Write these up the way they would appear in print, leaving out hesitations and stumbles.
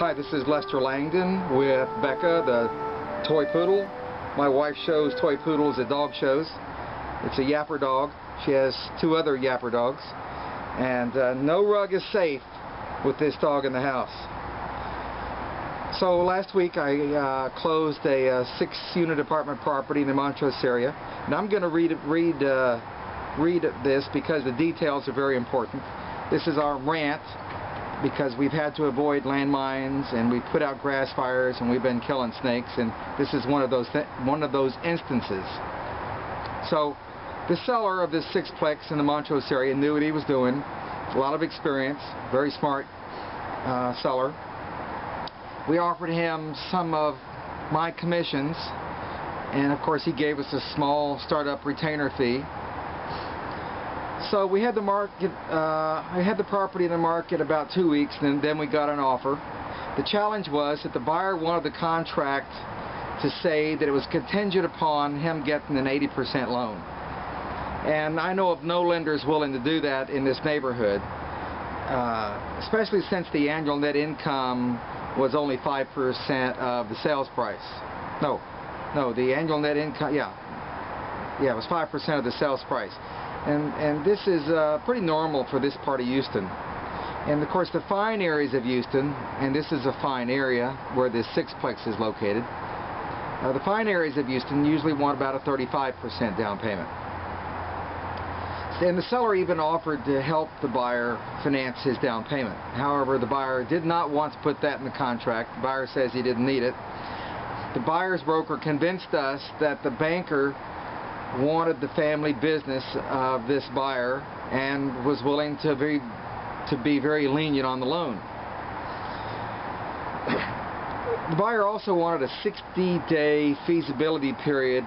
Hi, this is Lester Langdon with Becca, the toy poodle. My wife shows toy poodles at dog shows. It's a yapper dog. She has two other yapper dogs. And no rug is safe with this dog in the house. So last week I closed a 6-unit apartment property in the Montrose area. And I'm going to read this because the details are very important. This is our rant, because we've had to avoid landmines and we've put out grass fires and we've been killing snakes, and this is one of those instances. So the seller of this 6-plex in the Montrose area knew what he was doing. A lot of experience, very smart seller. We offered him some of my commissions, and of course he gave us a small startup retainer fee. So we had the I had the property in the market about 2 weeks, and then we got an offer. The challenge was that the buyer wanted the contract to say that it was contingent upon him getting an 80% loan. And I know of no lenders willing to do that in this neighborhood, especially since the annual net income was only 5% of the sales price. No, the annual net income, yeah, it was 5% of the sales price. And this is pretty normal for this part of Houston. And of course the fine areas of Houston, and this is a fine area where this 6-plex is located, the fine areas of Houston usually want about a 35% down payment. And the seller even offered to help the buyer finance his down payment. However, the buyer did not want to put that in the contract. The buyer says he didn't need it. The buyer's broker convinced us that the banker wanted the family business of this buyer and was willing to be very lenient on the loan. The buyer also wanted a 60-day feasibility period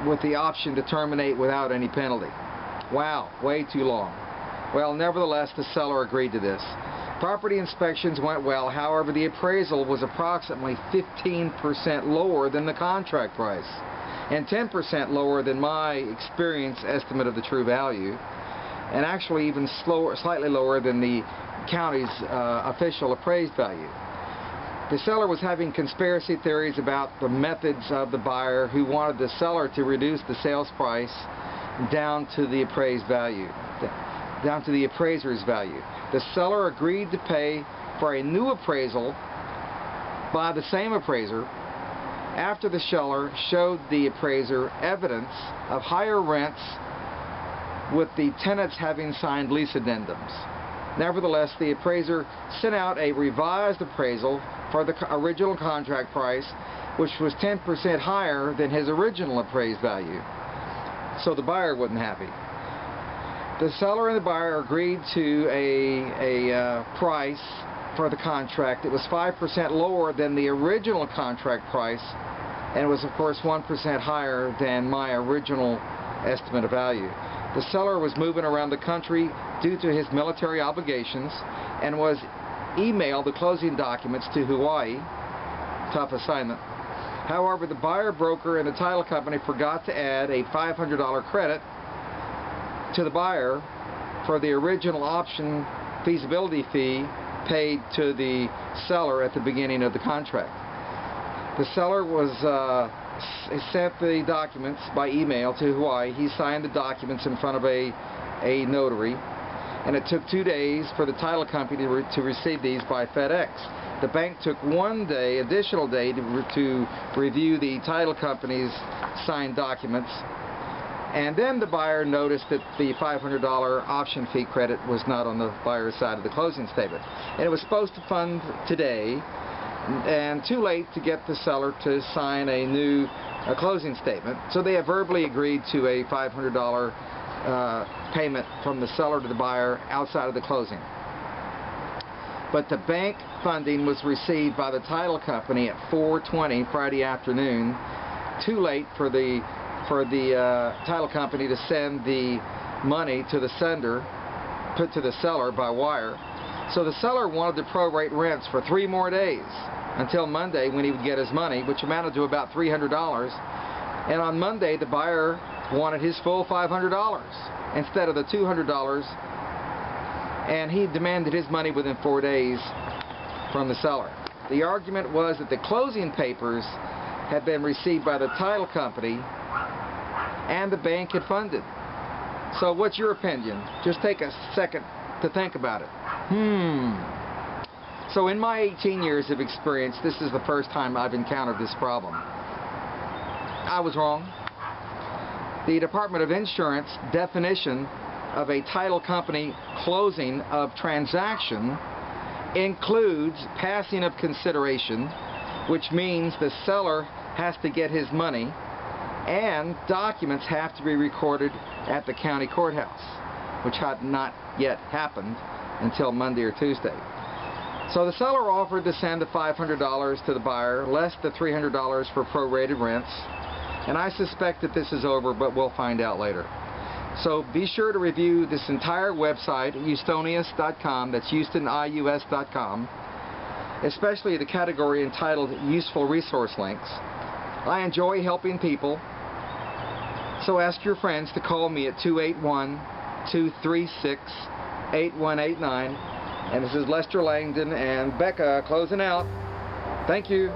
with the option to terminate without any penalty. Wow, way too long. Well, nevertheless, the seller agreed to this. Property inspections went well. However, the appraisal was approximately 15% lower than the contract price, and 10% lower than my experience estimate of the true value, and actually even slightly lower than the county's official appraised value. The seller was having conspiracy theories about the methods of the buyer, who wanted the seller to reduce the sales price down to the appraised value, down to the appraiser's value. The seller agreed to pay for a new appraisal by the same appraiser after the seller showed the appraiser evidence of higher rents with the tenants having signed lease addendums. Nevertheless, the appraiser sent out a revised appraisal for the original contract price, which was 10% higher than his original appraised value. So the buyer wasn't happy. The seller and the buyer agreed to a price for the contract. It was 5% lower than the original contract price, and it was of course 1% higher than my original estimate of value. The seller was moving around the country due to his military obligations and was emailed the closing documents to Hawaii. Tough assignment. However, the buyer broker and the title company forgot to add a $500 credit to the buyer for the original option feasibility fee paid to the seller at the beginning of the contract. The seller was sent the documents by email to Hawaii. He signed the documents in front of a notary, and it took 2 days for the title company to receive these by FedEx. The bank took 1 additional day to review the title company's signed documents, and then the buyer noticed that the $500 option fee credit was not on the buyer's side of the closing statement. And it was supposed to fund today, and too late to get the seller to sign a new closing statement. So they have verbally agreed to a $500 payment from the seller to the buyer outside of the closing. But the bank funding was received by the title company at 4:20 Friday afternoon, too late for the title company to send the money to the sender, put to the seller by wire. So the seller wanted to prorate rents for 3 more days until Monday, when he would get his money, which amounted to about $300. And on Monday, the buyer wanted his full $500 instead of the $200, and he demanded his money within 4 days from the seller. The argument was that the closing papers had been received by the title company and the bank had funded. So what's your opinion? Just take a second to think about it. So in my 18 years of experience, this is the first time I've encountered this problem. I was wrong. The Department of Insurance definition of a title company closing of transaction includes passing of consideration, which means the seller has to get his money and documents have to be recorded at the county courthouse, which had not yet happened until Monday or Tuesday. So the seller offered to send the $500 to the buyer, less the $300 for prorated rents, and I suspect that this is over, but we'll find out later. So be sure to review this entire website, Houstonius.com, that's HoustonIUS.com, especially the category entitled Useful Resource Links. I enjoy helping people, so ask your friends to call me at 281-236-8189. And this is Lester Langdon and Becca closing out. Thank you.